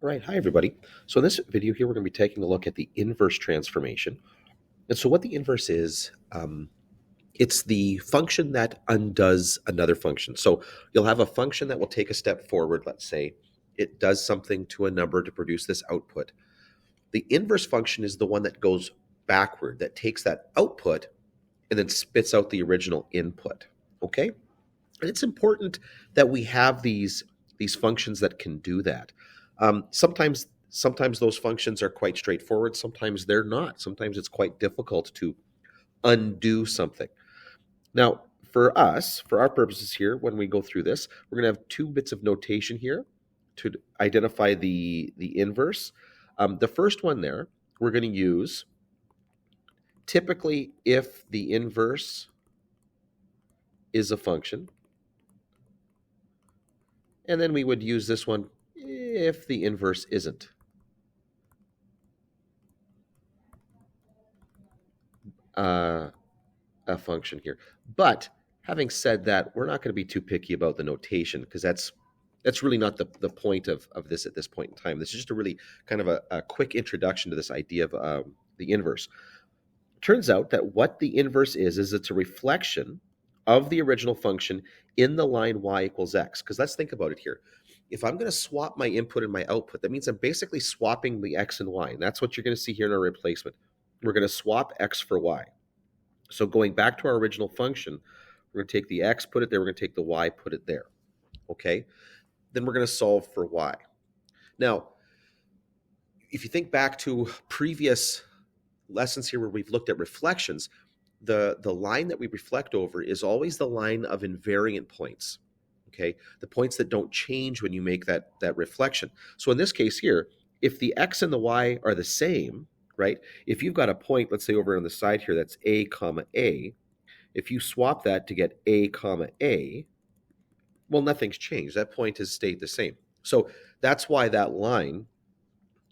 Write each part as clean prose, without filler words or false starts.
All right, hi everybody. So in this video here, we're going to be taking a look at the inverse transformation. And so what the inverse is, it's the function that undoes another function. So you'll have a function that will take a step forward, let's say. It does something to a number to produce this output. The inverse function is the one that goes backward, that takes that output and then spits out the original input. Okay? And it's important that we have these functions that can do that. Sometimes those functions are quite straightforward. Sometimes they're not. Sometimes it's quite difficult to undo something. Now, for us, for our purposes here, when we go through this, we're going to have two bits of notation here to identify the inverse. The first one there, we're going to use typically if the inverse is a function. And then we would use this one if the inverse isn't. A function here. But having said that, we're not going to be too picky about the notation because that's really not the point of this at this point in time. This is just a really kind of a quick introduction to this idea of the inverse. Turns out that what the inverse is it's a reflection of the original function in the line y equals x. Because let's think about it here. If I'm going to swap my input and my output, that means I'm basically swapping the x and y. And that's what you're going to see here in our replacement. We're going to swap x for y. So going back to our original function, we're going to take the x, put it there. We're going to take the y, put it there. Okay? Then we're going to solve for y. Now, if you think back to previous lessons here where we've looked at reflections, the line that we reflect over is always the line of invariant points. Okay? The points that don't change when you make that reflection. So in this case here, if the x and the y are the same, right? If you've got a point, let's say over on the side here, that's a comma a, if you swap that to get a comma a, well, nothing's changed. That point has stayed the same. So that's why that line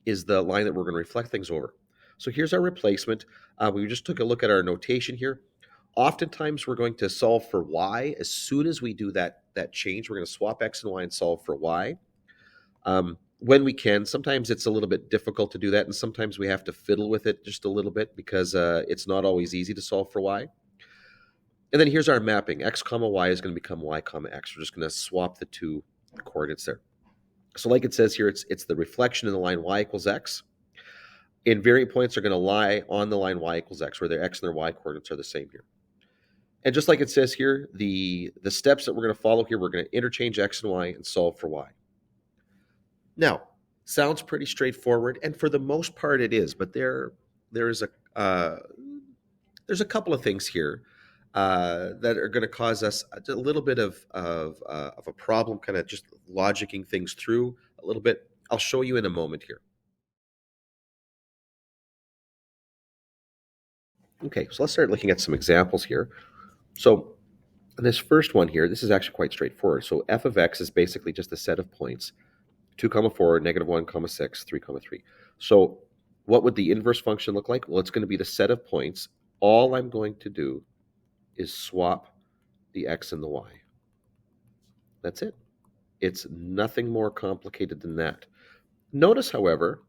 is the line that we're going to reflect things over. So here's our replacement. We just took a look at our notation here. Oftentimes we're going to solve for y. As soon as we do that change, we're going to swap x and y and solve for y. When we can. Sometimes it's a little bit difficult to do that, and sometimes we have to fiddle with it just a little bit because it's not always easy to solve for y. And then here's our mapping. X comma y is going to become y comma x. We're just going to swap the two coordinates there. So like it says here, it's the reflection in the line y equals x. Invariant points are going to lie on the line y equals x, where their x and their y coordinates are the same here. And just like it says here, the steps that we're going to follow here, we're going to interchange x and y and solve for y. Now, sounds pretty straightforward, and for the most part it is, but there's a couple of things here that are going to cause us a little bit of a problem, kind of just logicking things through a little bit. I'll show you in a moment here. Okay, so let's start looking at some examples here. So this first one here, this is actually quite straightforward. So f of x is basically just a set of points, 2 comma 4, negative 1 comma 6, 3 comma 3. So what would the inverse function look like? Well, it's going to be the set of points. All I'm going to do is swap the x and the y. That's it. It's nothing more complicated than that. Notice, however,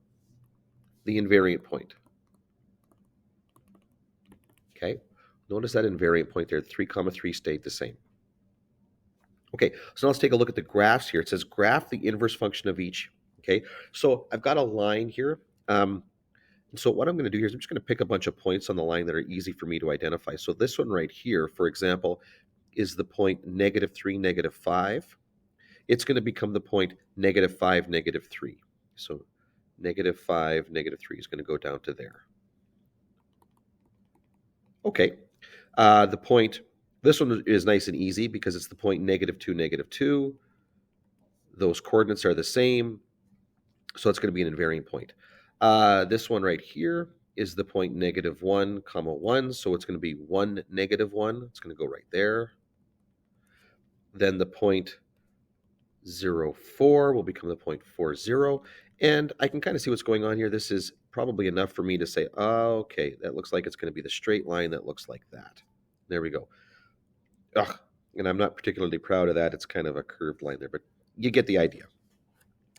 the invariant point. Okay, notice that invariant point there, 3 comma 3 stayed the same. Okay, so now let's take a look at the graphs here. It says graph the inverse function of each. Okay, so I've got a line here. So what I'm going to do here is I'm just going to pick a bunch of points on the line that are easy for me to identify. So this one right here, for example, is the point negative 3, negative 5. It's going to become the point negative 5, negative 3. So negative 5, negative 3 is going to go down to there. Okay, the point, this one is nice and easy because it's the point negative 2, negative 2. Those coordinates are the same, so it's going to be an invariant point. This one right here is the point negative 1 comma 1, so it's going to be 1 negative 1. It's going to go right there. Then the point 0 4 will become the point 4 0, and I can kind of see what's going on here. This is probably enough for me to say, oh, okay, that looks like it's going to be the straight line that looks like that. There we go. Ugh, and I'm not particularly proud of that. It's kind of a curved line there, but you get the idea.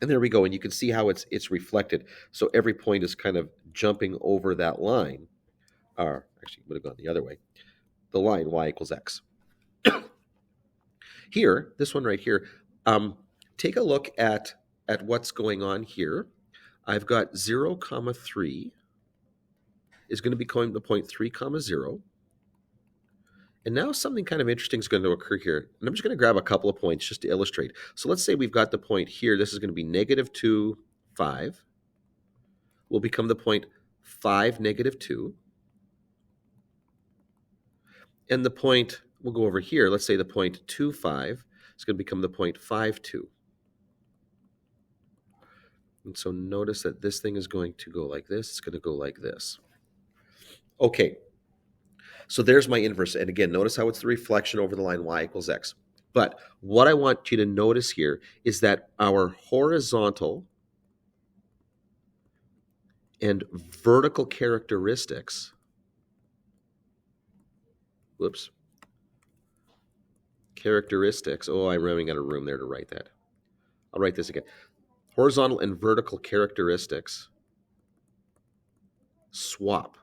And there we go. And you can see how it's reflected. So every point is kind of jumping over that line. Or actually, it would have gone the other way. The line y equals x. Here, this one right here, take a look at what's going on here. I've got 0, comma 3 is going to become the point 3, comma 0. And now something kind of interesting is going to occur here. And I'm just going to grab a couple of points just to illustrate. So let's say we've got the point here. This is going to be negative 2, 5. Will become the point 5, negative 2. And the point, we'll go over here. Let's say the point 2, 5 is going to become the point 5, 2. And so notice that this thing is going to go like this. It's going to go like this. Okay. So there's my inverse. And again, notice how it's the reflection over the line y equals x. But what I want you to notice here is that our horizontal and vertical characteristics, characteristics, oh, I'm running out of room there to write that. I'll write this again. Horizontal and vertical characteristics swap.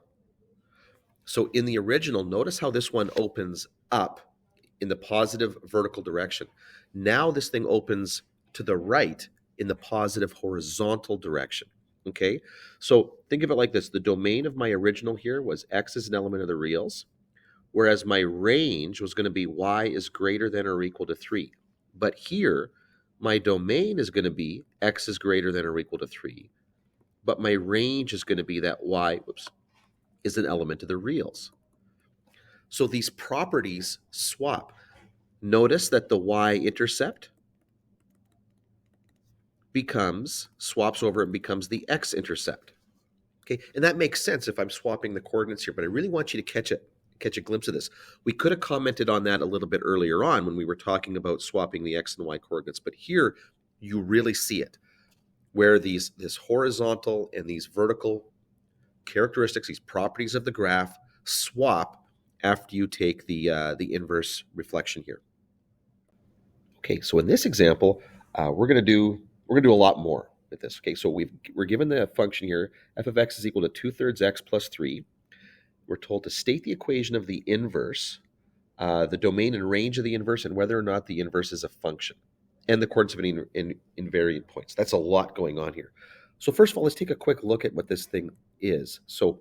So in the original, notice how this one opens up in the positive vertical direction. Now this thing opens to the right in the positive horizontal direction. Okay, so think of it like this. The domain of my original here was x is an element of the reals, whereas my range was going to be y is greater than or equal to 3. But here, my domain is going to be x is greater than or equal to 3, but my range is going to be that y, is an element of the reals. So these properties swap. Notice that the y-intercept swaps over and becomes the x-intercept. Okay, and that makes sense if I'm swapping the coordinates here, but I really want you to catch a glimpse of this. We could have commented on that a little bit earlier on when we were talking about swapping the x and y coordinates, but here you really see it, where this horizontal and these vertical characteristics, these properties of the graph, swap after you take the inverse reflection here. Okay, so in this example, we're going to do a lot more with this. Okay, so we're given the function here, f of x is equal to 2/3 x plus 3. We're told to state the equation of the inverse, the domain and range of the inverse, and whether or not the inverse is a function, and the coordinates of any invariant points. That's a lot going on here. So first of all, let's take a quick look at what this thing is. So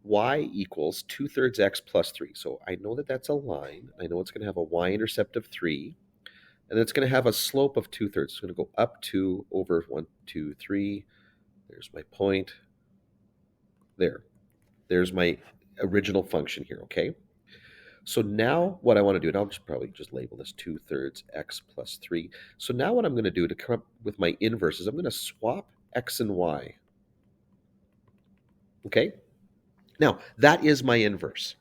y equals 2/3 x plus 3. So I know that that's a line. I know it's going to have a y-intercept of 3. And it's going to have a slope of 2/3. It's going to go up 2 over 1, 2, 3. There's my point. There's my original function here, okay? So now what I want to do, and I'll probably just label this 2/3 x plus 3. So now what I'm going to do to come up with my inverse is I'm going to swap x and y. Okay? Now, that is my inverse.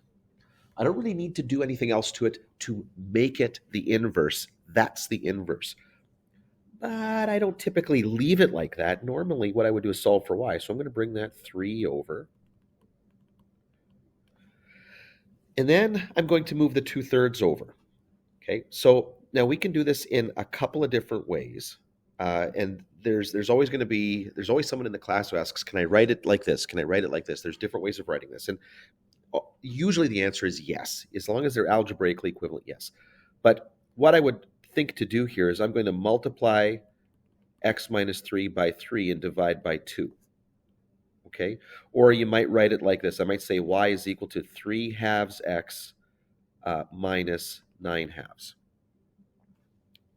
I don't really need to do anything else to it to make it the inverse. That's the inverse. But I don't typically leave it like that. Normally, what I would do is solve for y. So I'm going to bring that 3 over. And then I'm going to move the 2/3 over. Okay, so now we can do this in a couple of different ways. And there's always someone in the class who asks, can I write it like this? Can I write it like this? There's different ways of writing this. And usually the answer is yes. As long as they're algebraically equivalent, yes. But what I would think to do here is I'm going to multiply x minus 3 by 3 and divide by 2. Okay? Or you might write it like this. I might say y is equal to 3/2 x minus 9/2.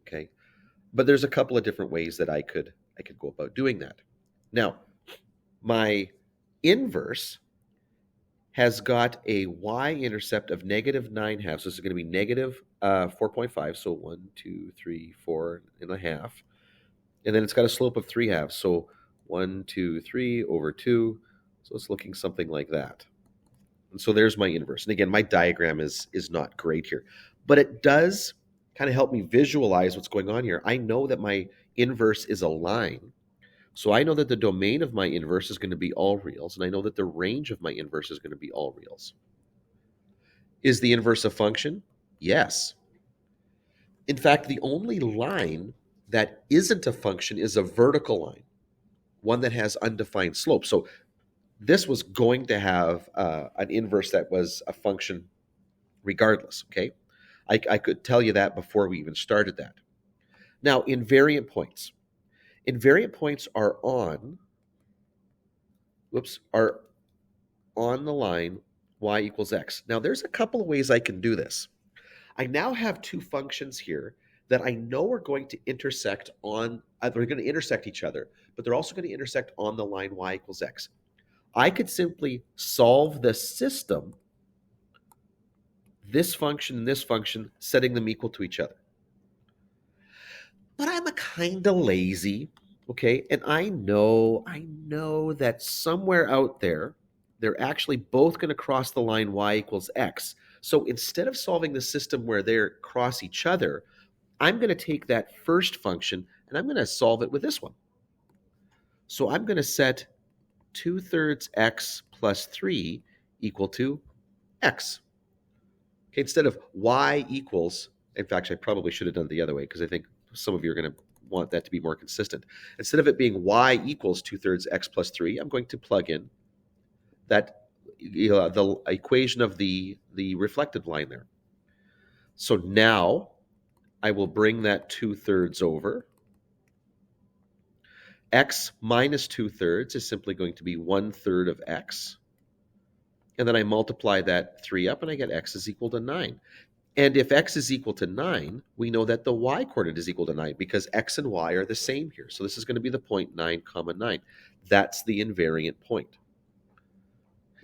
Okay? But there's a couple of different ways that I could go about doing that. Now, my inverse has got a y-intercept of negative 9/2. So this is going to be negative 4.5. So 1, 2, 3, 4.5. And then it's got a slope of 3/2. So 1, 2, 3 over 2. So it's looking something like that. And so there's my inverse. And again, my diagram is not great here. But it does kind of help me visualize what's going on here. I know that my inverse is a line. So I know that the domain of my inverse is going to be all reals, and I know that the range of my inverse is going to be all reals. Is the inverse a function? Yes. In fact, the only line that isn't a function is a vertical line, one that has undefined slope. So this was going to have an inverse that was a function regardless, okay? I could tell you that before we even started that. Now, invariant points. Invariant points are are on the line y equals x. Now, there's a couple of ways I can do this. I now have two functions here that I know are going to intersect they're going to intersect each other, but they're also going to intersect on the line y equals x. I could simply solve the system, this function and this function, setting them equal to each other. But I'm a kind of lazy, okay? And I know that somewhere out there, they're actually both going to cross the line y equals x. So instead of solving the system where they cross each other, I'm going to take that first function and I'm going to solve it with this one. So I'm going to set 2/3 x plus 3 equal to x. Okay, instead of y equals, in fact, I probably should have done it the other way because I think some of you are going to want that to be more consistent. Instead of it being y equals 2/3 x plus 3, I'm going to plug in that the equation of the reflected line there. So now I will bring that 2/3 over. X minus 2/3 is simply going to be 1/3 of x. And then I multiply that 3 up and I get x is equal to 9. And if x is equal to 9, we know that the y coordinate is equal to 9 because x and y are the same here. So this is going to be the point 9, 9. That's the invariant point.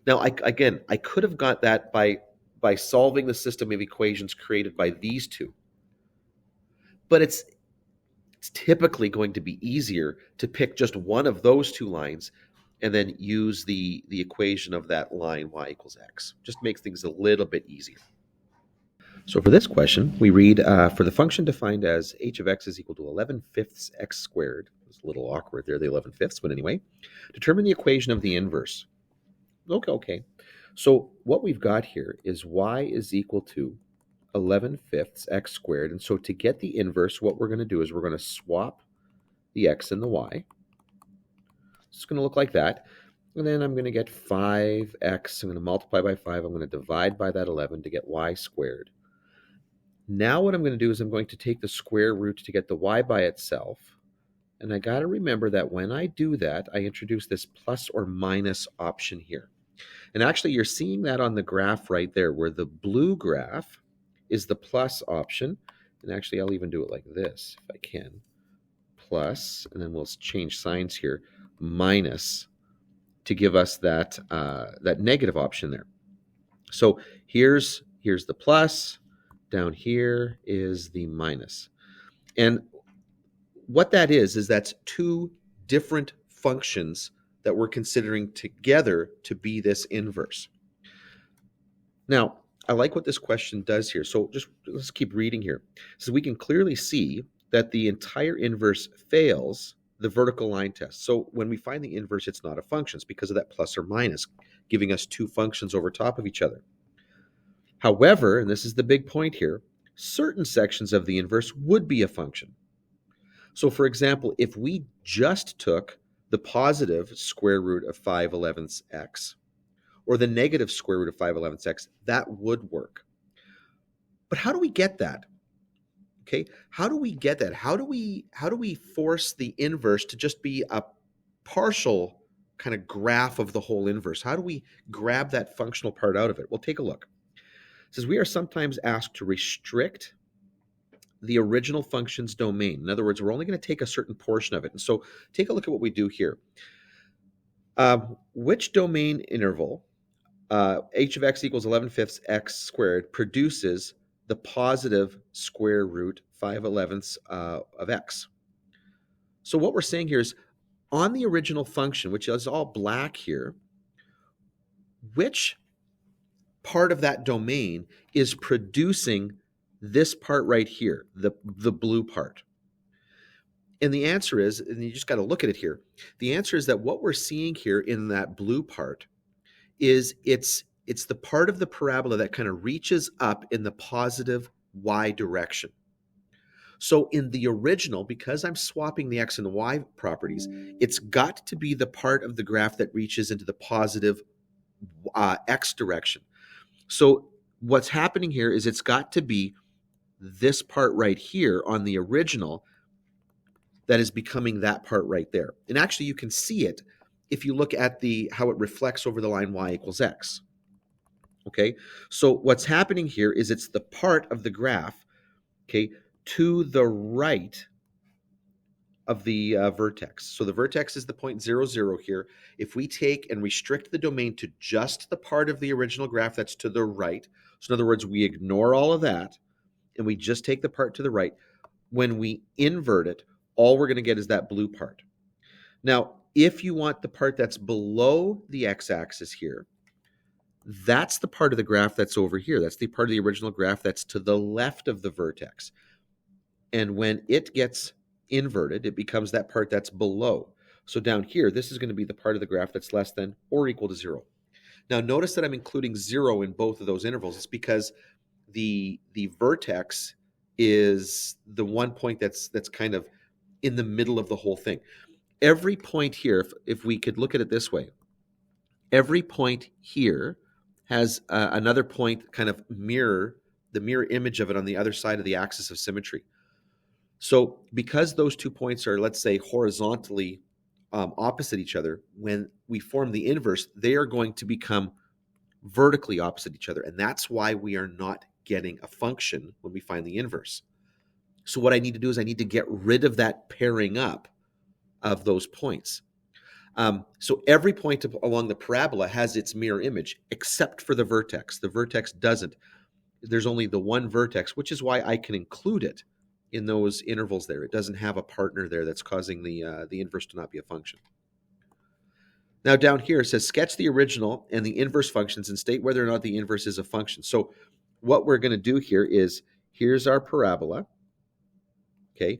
Now, I could have got that by solving the system of equations created by these two. But it's typically going to be easier to pick just one of those two lines and then use the equation of that line y equals x. Just makes things a little bit easier. So for this question, we read, for the function defined as h of x is equal to 11/5 x squared, it's a little awkward there, the 11/5, but anyway, determine the equation of the inverse. Okay. So what we've got here is y is equal to 11/5 x squared. And so to get the inverse, what we're going to do is we're going to swap the x and the y. It's going to look like that. And then I'm going to get 5x. I'm going to multiply by 5. I'm going to divide by that 11 to get y squared. Now what I'm going to do is I'm going to take the square root to get the y by itself. And I got to remember that when I do that, I introduce this plus or minus option here. And actually, you're seeing that on the graph right there, where the blue graph is the plus option. And actually, I'll even do it like this, if I can. Plus, and then we'll change signs here, minus, to give us that that negative option there. So here's the plus, down here is the minus. And what that is that's two different functions that we're considering together to be this inverse. Now, I like what this question does here. So just let's keep reading here. So we can clearly see that the entire inverse fails the vertical line test. So when we find the inverse, it's not a function. It's because of that plus or minus, giving us two functions over top of each other. However, and this is the big point here, certain sections of the inverse would be a function. So for example, if we just took the positive square root of 5/11 x, or the negative square root of 5/11 x, that would work. But how do we get that? Okay, how do we get that? How do we force the inverse to just be a partial kind of graph of the whole inverse? How do we grab that functional part out of it? Well, take a look. It says we are sometimes asked to restrict the original function's domain. In other words, we're only going to take a certain portion of it. And so take a look at what we do here. Which domain interval, h of x equals 11/5 x squared, produces the positive square root 5/11 of x? So what we're saying here is, on the original function, which is all black here, which part of that domain is producing this part right here, the blue part? And the answer is, and you just got to look at it here, the answer is that what we're seeing here in that blue part is it's the part of the parabola that kind of reaches up in the positive y direction. So in the original, because I'm swapping the x and y properties, it's got to be the part of the graph that reaches into the positive x direction. So what's happening here is it's got to be this part right here on the original that is becoming that part right there. And actually you can see it if you look at how it reflects over the line y equals x. Okay, so what's happening here is it's the part of the graph, okay, to the right of the vertex. So the vertex is the point 0, 0 here. If we take and restrict the domain to just the part of the original graph that's to the right, so in other words, we ignore all of that and we just take the part to the right, when we invert it, all we're going to get is that blue part. Now, if you want the part that's below the x-axis here, that's the part of the graph that's over here. That's the part of the original graph that's to the left of the vertex. And when it gets inverted, it becomes that part that's below. So down here, this is going to be the part of the graph that's less than or equal to 0. Now, notice that I'm including 0 in both of those intervals. It's because the vertex is the one point that's kind of in the middle of the whole thing. Every point here, if we could look at it this way, every point here has another point kind of the mirror image of it on the other side of the axis of symmetry. So because those 2 points are, let's say, horizontally opposite each other, when we form the inverse, they are going to become vertically opposite each other. And that's why we are not getting a function when we find the inverse. So what I need to do is I need to get rid of that pairing up of those points. So every point along the parabola has its mirror image, except for the vertex. The vertex doesn't. There's only the one vertex, which is why I can include it in those intervals there. It doesn't have a partner there that's causing the inverse to not be a function. Now down here it says sketch the original and the inverse functions and state whether or not the inverse is a function. So what we're going to do here is, here's our parabola. Okay,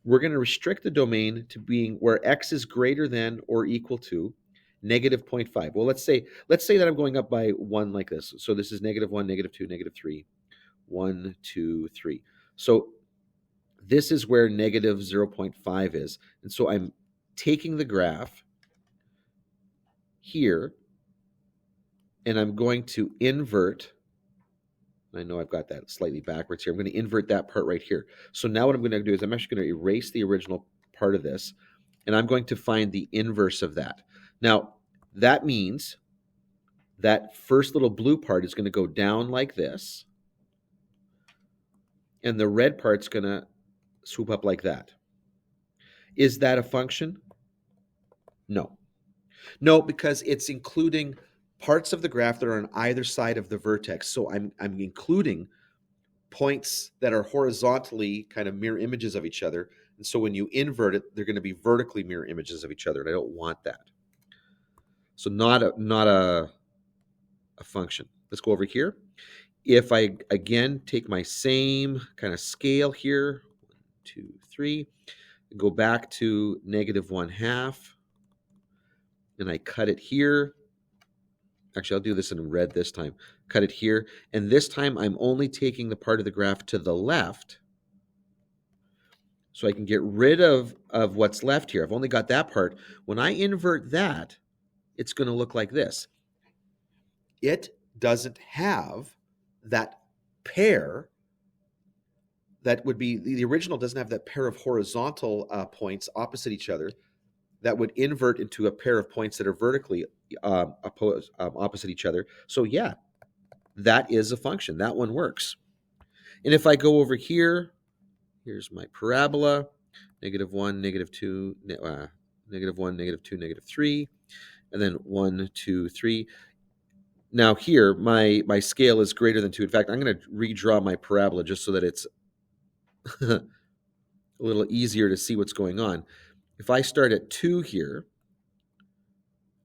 we're going to restrict the domain to being where x is greater than or equal to negative 0.5. Well, let's say that I'm going up by 1 like this. So this is negative 1, negative 2, negative 3, 1, 2, 3. So this is where negative 0.5 is. And so I'm taking the graph here, and I'm going to invert. I know I've got that slightly backwards here. I'm going to invert that part right here. So now what I'm going to do is I'm actually going to erase the original part of this, and I'm going to find the inverse of that. Now, that means that first little blue part is going to go down like this, and the red part's going to swoop up like that. Is that a function? No. No, because it's including parts of the graph that are on either side of the vertex. So I'm including points that are horizontally kind of mirror images of each other. And so when you invert it, they're going to be vertically mirror images of each other. And I don't want that. So not a function. Let's go over here. If I, again, take my same kind of scale here, 1, 2, 3, go back to negative 1/2, and I cut it here. Actually, I'll do this in red this time. Cut it here. And this time, I'm only taking the part of the graph to the left, so I can get rid of what's left here. I've only got that part. When I invert that, it's going to look like this. It doesn't have that pair that would be, the original doesn't have that pair of horizontal points opposite each other that would invert into a pair of points that are vertically opposite each other. So yeah, that is a function. That one works. And if I go over here, here's my parabola, negative 1, negative 2, negative 1, negative 2, negative 3, and then 1, 2, 3. Now here, my scale is greater than 2. In fact, I'm going to redraw my parabola just so that it's a little easier to see what's going on. If I start at 2 here,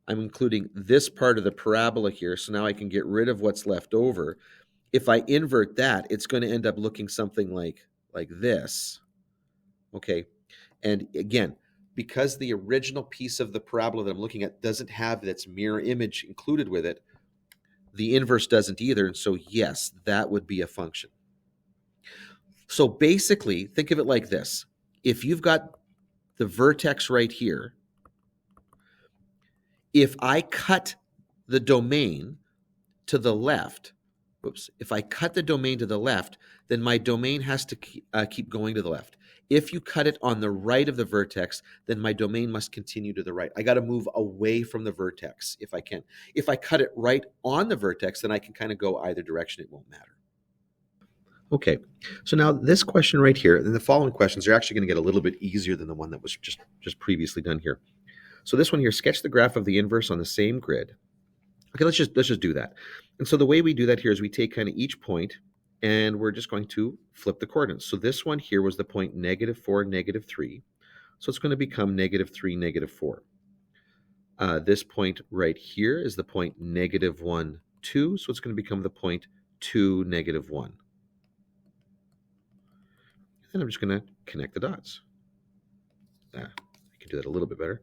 I'm including this part of the parabola here, so now I can get rid of what's left over. If I invert that, it's going to end up looking something like this. Okay, and again, because the original piece of the parabola that I'm looking at doesn't have its mirror image included with it, the inverse doesn't either, and so yes, that would be a function. So basically, think of it like this. If you've got the vertex right here, if I cut the domain to the left, if I cut the domain to the left, then my domain has to keep going to the left. If you cut it on the right of the vertex, then my domain must continue to the right. I got to move away from the vertex if I can. If I cut it right on the vertex, then I can kind of go either direction. It won't matter. Okay, so now this question right here, and the following questions are actually going to get a little bit easier than the one that was just previously done here. So this one here, sketch the graph of the inverse on the same grid. Okay, let's just do that. And so the way we do that here is we take kind of each point, and we're just going to flip the coordinates. So this one here was the point -4, -3. So it's going to become -3, -4. This point right here is the point -1, 2. So it's going to become the point 2, -1. And I'm just going to connect the dots. I can do that a little bit better.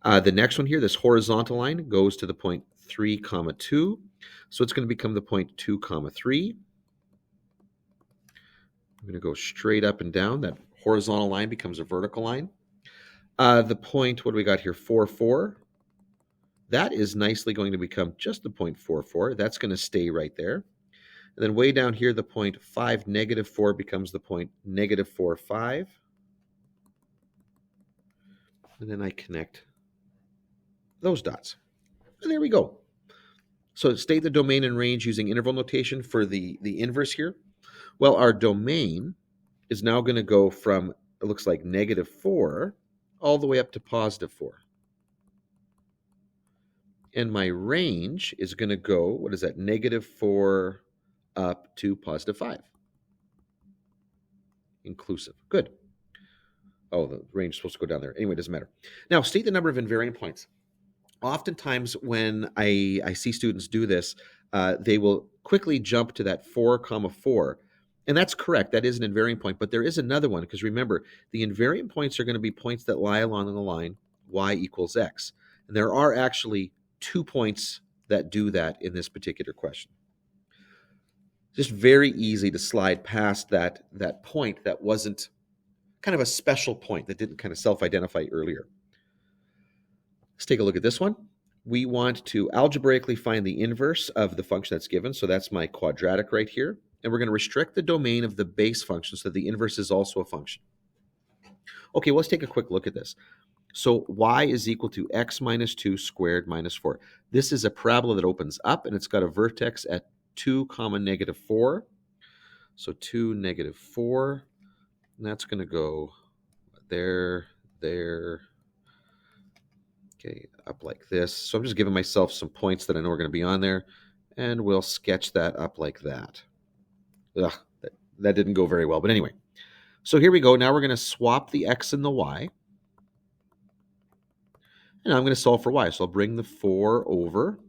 The next one here, this horizontal line goes to the point 3, 2. So it's going to become the point 2, 3. I'm going to go straight up and down. That horizontal line becomes a vertical line. The point, what do we got here? 4, 4. That is nicely going to become just the point 4, 4. That's going to stay right there. And then way down here, the point 5, -4 becomes the point -4, 5. And then I connect those dots. And there we go. So state the domain and range using interval notation for the inverse here. Well, our domain is now going to go from, it looks like -4 all the way up to +4. And my range is going to go, what is that, -4 up to +5. Inclusive. Good. Oh, the range is supposed to go down there. Anyway, it doesn't matter. Now, state the number of invariant points. Oftentimes when I see students do this, they will quickly jump to that 4, 4. And that's correct. That is an invariant point. But there is another one, because remember, the invariant points are going to be points that lie along the line y equals x. And there are actually 2 points that do that in this particular question. Just very easy to slide past that point that wasn't kind of a special point, that didn't kind of self-identify earlier. Let's take a look at this one. We want to algebraically find the inverse of the function that's given. So that's my quadratic right here. And we're going to restrict the domain of the base function so that the inverse is also a function. Okay, well, let's take a quick look at this. So y is equal to x minus 2 squared minus 4. This is a parabola that opens up, and it's got a vertex at 2, -4. So 2, -4. And that's going to go there, there. Okay, up like this. So I'm just giving myself some points that I know are going to be on there, and we'll sketch that up like that. Ugh, that didn't go very well, but anyway. So here we go. Now we're going to swap the x and the y. And I'm going to solve for y. So I'll bring the 4 over.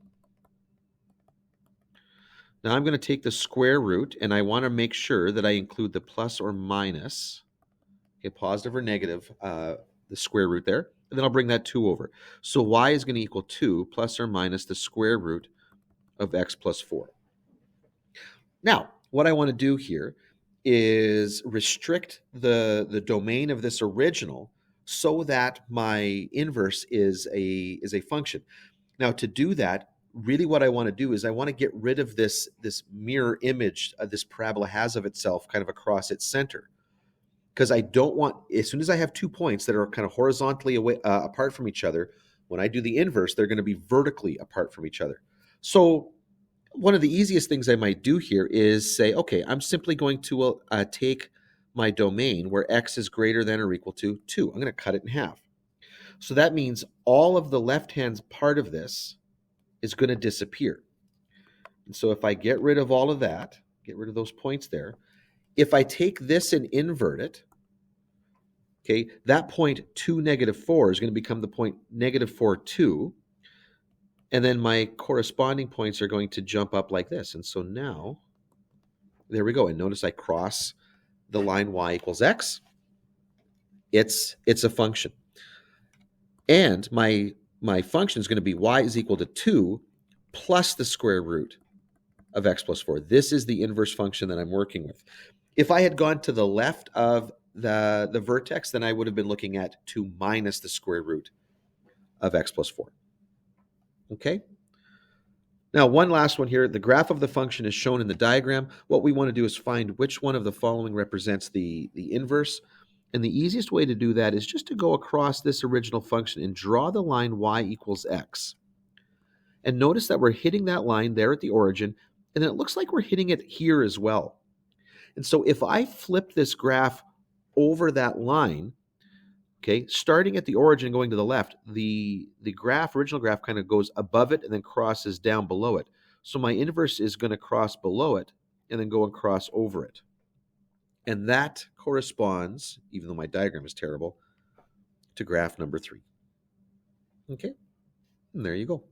Now I'm going to take the square root, and I want to make sure that I include the plus or minus, okay, positive or negative, the square root there. And then I'll bring that 2 over. So y is going to equal 2 plus or minus the square root of x plus 4. Now, what I want to do here is restrict the domain of this original so that my inverse is a function. Now, to do that, really what I want to do is I want to get rid of this mirror image this parabola has of itself kind of across its center. Because I don't want, as soon as I have 2 points that are kind of horizontally away, apart from each other, when I do the inverse, they're going to be vertically apart from each other. So one of the easiest things I might do here is say, okay, I'm simply going to take my domain where x is greater than or equal to 2. I'm going to cut it in half. So that means all of the left-hand part of this is going to disappear. And so if I get rid of all of that, get rid of those points there, if I take this and invert it, okay, that point 2, -4 is going to become the point -4, 2. And then my corresponding points are going to jump up like this. And so now, there we go. And notice I cross the line y equals x. It's a function. And my function is going to be y is equal to 2 plus the square root of x plus 4. This is the inverse function that I'm working with. If I had gone to the left of the vertex, then I would have been looking at 2 minus the square root of x plus 4. Okay? Now, one last one here. The graph of the function is shown in the diagram. What we want to do is find which one of the following represents the inverse. And the easiest way to do that is just to go across this original function and draw the line y equals x. And notice that we're hitting that line there at the origin, and it looks like we're hitting it here as well. And so if I flip this graph over that line, okay, starting at the origin and going to the left, the original graph kind of goes above it and then crosses down below it. So my inverse is going to cross below it and then go and cross over it. And that corresponds, even though my diagram is terrible, to graph number 3. Okay, and there you go.